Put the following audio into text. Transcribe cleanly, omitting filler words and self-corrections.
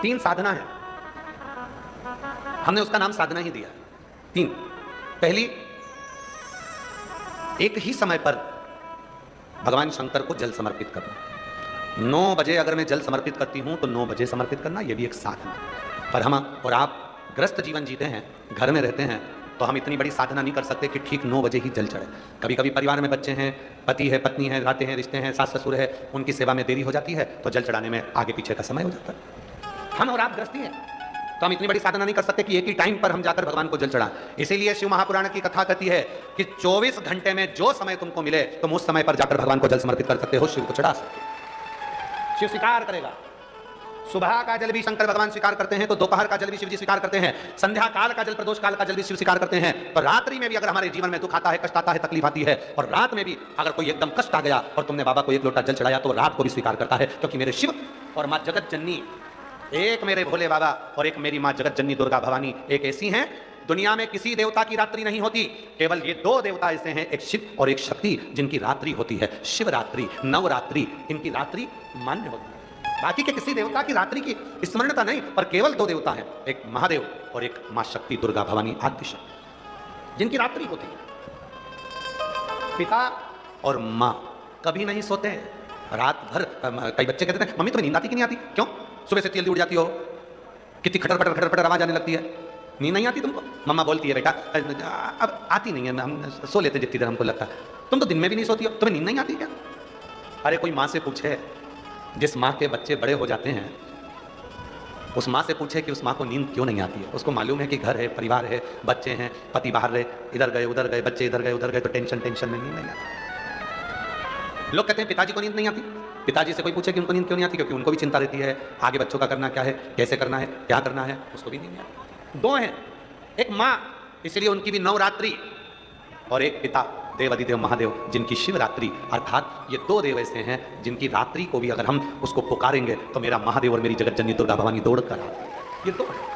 तीन साधना है, हमने उसका नाम साधना ही दिया। तीन, पहली, एक ही समय पर भगवान शंकर को जल समर्पित करना। 9 बजे अगर मैं जल समर्पित करती हूं तो 9 बजे समर्पित करना, यह भी एक साधना। पर हम और आप ग्रस्त जीवन जीते हैं, घर में रहते हैं, तो हम इतनी बड़ी साधना नहीं कर सकते कि ठीक 9 बजे ही जल चढ़े। कभी कभी परिवार में बच्चे हैं, पति है, पत्नी है, रातें हैं, रिश्ते हैं, सास ससुर है, उनकी सेवा में देरी हो जाती है तो जल चढ़ाने में आगे पीछे का समय हो जाता है। हम और आप ग्रस्ती हैं तो हम इतनी बड़ी साधना नहीं कर सकते कि एक ही टाइम पर हम जाकर भगवान को जल चढ़ाएं। इसीलिए शिव महापुराण की कथा कहती है कि 24 घंटे में जो समय तुमको मिले तुम उस समय पर जाकर भगवान को जल समर्पित कर सकते हो, शिव को चढ़ा सकते हो। शिव स्वीकार करेगा। सुबह का जल भी शंकर भगवान स्वीकार करते हैं तो दोपहर का जल भी शिव जी स्वीकार करते हैं, संध्या काल का जल, प्रदोष काल का जल भी शिव स्वीकार करते हैं। तो रात्रि में भी अगर हमारे जीवन में दुख आता है, कष्ट आता है, तकलीफ आती है, और रात में भी अगर कोई एकदम कष्ट आ गया और तुमने बाबा को एक लोटा जल चढ़ाया तो रात को भी स्वीकार करता है, क्योंकि मेरे शिव और माँ जगत जननी, एक मेरे भोले बाबा और एक मेरी माँ जगत जननी दुर्गा भवानी एक ऐसी हैं, दुनिया में किसी देवता की रात्रि नहीं होती, केवल ये 2 देवता ऐसे हैं, एक शिव और एक शक्ति, जिनकी रात्रि होती है शिवरात्रि, नवरात्रि, इनकी रात्रि मान्य होती है। बाकी के किसी देवता की रात्रि की स्मरणता नहीं, पर केवल 2 देवता हैं, एक महादेव और एक मां शक्ति दुर्गा भवानी आद्य शक्ति, जिनकी रात्रि होती है। पिता और मां कभी नहीं सोते रात भर। कई बच्चे कहते हैं मम्मी तुम्हें नींद आती कि नहीं आती, क्यों सुबह से जल्दी उठ जाती हो, कितनी खटर खटर खटर आवाज आने लगती है, नींद नहीं आती तुमको? मम्मा बोलती है बेटा अब आती नहीं है, हम सो लेते जितनी देर हमको लगता है, तुम तो दिन में भी नहीं सोती हो, तुम्हें नींद नहीं आती क्या? अरे कोई माँ से पूछे, जिस माँ के बच्चे बड़े हो जाते हैं उस माँ से पूछे कि उस माँ को नींद क्यों नहीं आती है। उसको मालूम है कि घर है, परिवार है, बच्चे हैं, पति बाहर रहे, इधर गए उधर गए, बच्चे इधर गए उधर गए, तो टेंशन में नींद नहीं आती। लोग कहते हैं पिताजी को नींद नहीं आती। पिताजी से कोई पूछे कि उनको नींद क्यों नहीं आती, क्योंकि उनको भी चिंता रहती है, आगे बच्चों का करना क्या है, कैसे करना है, क्या करना है, उसको भी नींद नहीं आती। 2 हैं, एक माँ, इसलिए उनकी भी नवरात्रि, और एक पिता देव अधिदेव महादेव, जिनकी शिवरात्रि, अर्थात ये 2 देव ऐसे हैं जिनकी रात्रि को भी अगर हम उसको पुकारेंगे तो मेरा महादेव और मेरी जगत जननी दुर्गा भवानी दौड़ कर आती है। ये 2 हैं।